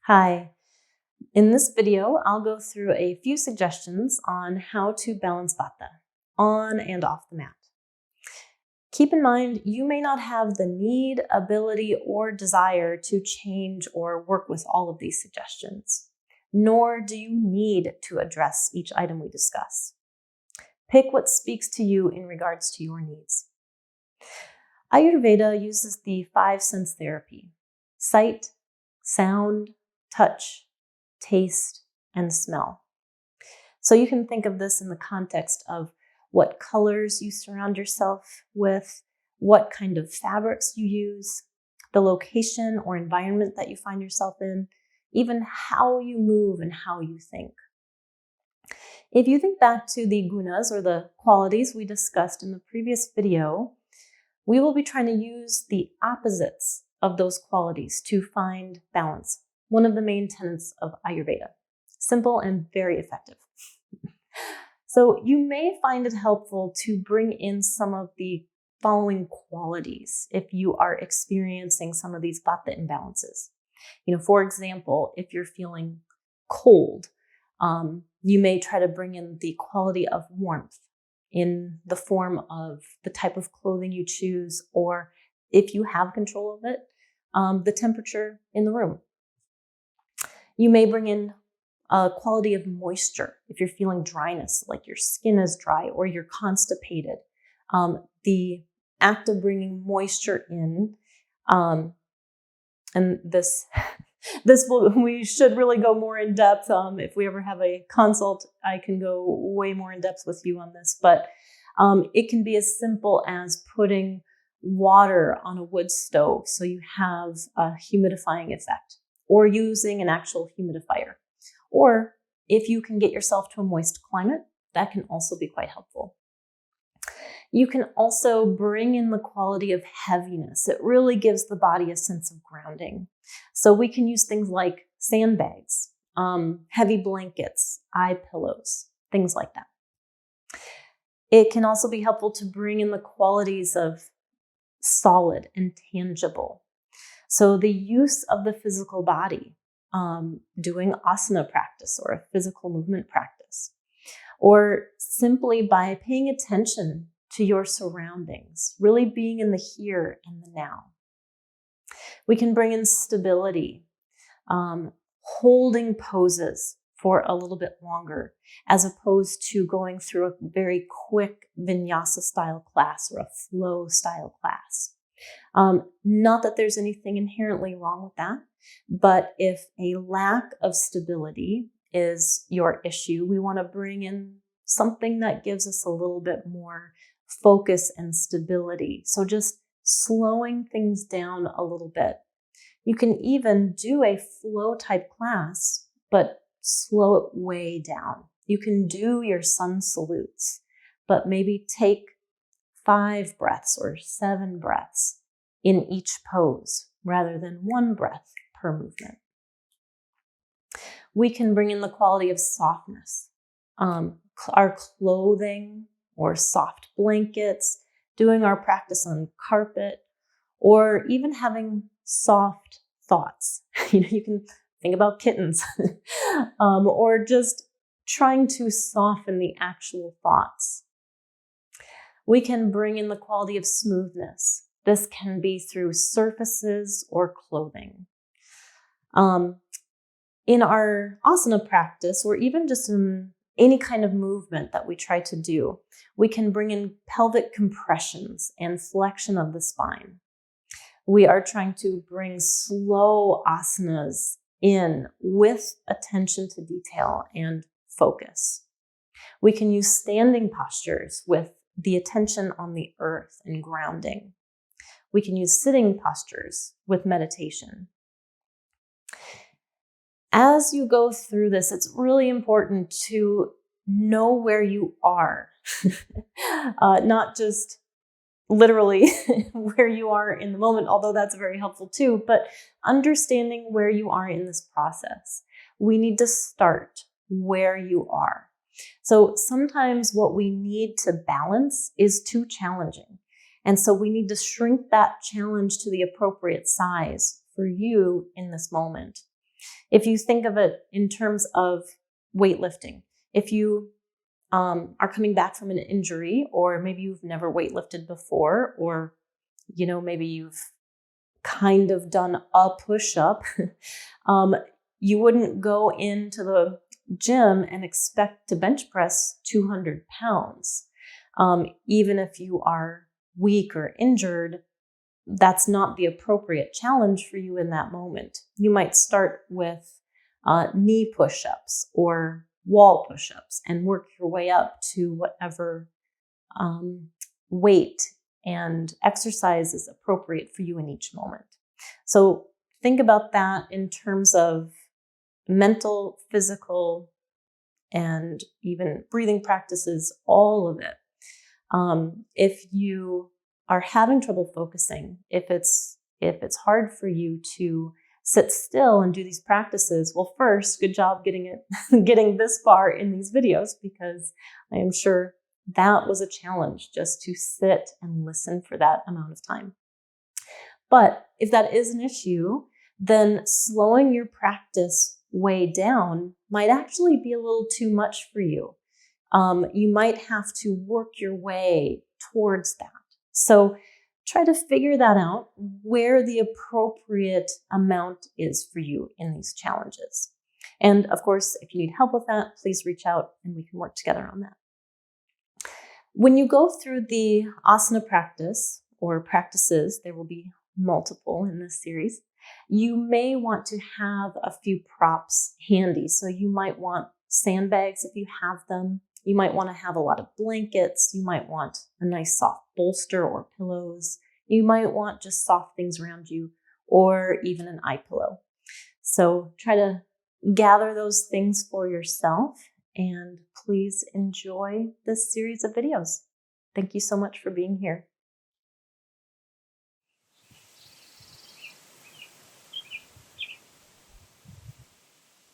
Hi. In this video, I'll go through a few suggestions on how to balance Vata on and off the mat. Keep in mind, you may not have the need, ability, or desire to change or work with all of these suggestions, nor do you need to address each item we discuss. Pick what speaks to you in regards to your needs. Ayurveda uses the 5 sense therapy: sight, sound, touch, taste, and smell. So you can think of this in the context of what colors you surround yourself with, what kind of fabrics you use, the location or environment that you find yourself in, even how you move and how you think. If you think back to the gunas, or the qualities we discussed in the previous video, we will be trying to use the opposites of those qualities to find balance, one of the main tenets of Ayurveda. Simple and very effective. So you may find it helpful to bring in some of the following qualities if you are experiencing some of these Vata imbalances. For example, if you're feeling cold, you may try to bring in the quality of warmth in the form of the type of clothing you choose, or if you have control of it, the temperature in the room. You may bring in a quality of moisture if you're feeling dryness, like your skin is dry or you're constipated. The act of bringing moisture in, and we should really go more in depth. If we ever have a consult, I can go way more in depth with you on this, but it can be as simple as putting water on a wood stove so you have a humidifying effect, or using an actual humidifier. Or if you can get yourself to a moist climate, that can also be quite helpful. You can also bring in the quality of heaviness. It really gives the body a sense of grounding. So we can use things like sandbags, heavy blankets, eye pillows, things like that. It can also be helpful to bring in the qualities of solid and tangible. So the use of the physical body, doing asana practice or a physical movement practice, or simply by paying attention to your surroundings, really being in the here and the now. We can bring in stability, holding poses for a little bit longer, as opposed to going through a very quick vinyasa style class or a flow style class. Not that there's anything inherently wrong with that, but if a lack of stability is your issue, we want to bring in something that gives us a little bit more focus and stability. So just slowing things down a little bit. You can even do a flow type class, but slow it way down. You can do your sun salutes, but maybe take 5 breaths or 7 breaths in each pose rather than 1 breath per movement. We can bring in the quality of softness. Our clothing or soft blankets, doing our practice on carpet, or even having soft thoughts. You can think about kittens, or just trying to soften the actual thoughts. We can bring in the quality of smoothness. This can be through surfaces or clothing. In our asana practice, or even just in any kind of movement that we try to do, we can bring in pelvic compressions and flexion of the spine. We are trying to bring slow asanas in with attention to detail and focus. We can use standing postures with the attention on the earth and grounding. We can use sitting postures with meditation. As you go through this, it's really important to know where you are, not just literally where you are in the moment, although that's very helpful too, but understanding where you are in this process. We need to start where you are. So sometimes what we need to balance is too challenging. And so we need to shrink that challenge to the appropriate size for you in this moment. If you think of it in terms of weightlifting, if you are coming back from an injury, or maybe you've never weightlifted before, or maybe you've kind of done a push-up, you wouldn't go into the gym and expect to bench press 200 pounds. Even if you are weak or injured, that's not the appropriate challenge for you in that moment. You might start with knee push-ups or wall push-ups and work your way up to whatever weight and exercise is appropriate for you in each moment. So think about that in terms of mental, physical, and even breathing practices, all of it. If you are having trouble focusing, if it's hard for you to sit still and do these practices, well, first, good job getting this far in these videos, because I am sure that was a challenge, just to sit and listen for that amount of time. But if that is an issue, then slowing your practice way down might actually be a little too much for you. You might have to work your way towards that. So try to figure that out, where the appropriate amount is for you in these challenges. And of course, if you need help with that, please reach out and we can work together on that. When you go through the asana practice or practices, there will be multiple in this series, you may want to have a few props handy. So you might want sandbags if you have them. You might want to have a lot of blankets. You might want a nice soft bolster or pillows. You might want just soft things around you, or even an eye pillow. So try to gather those things for yourself, and please enjoy this series of videos. Thank you so much for being here.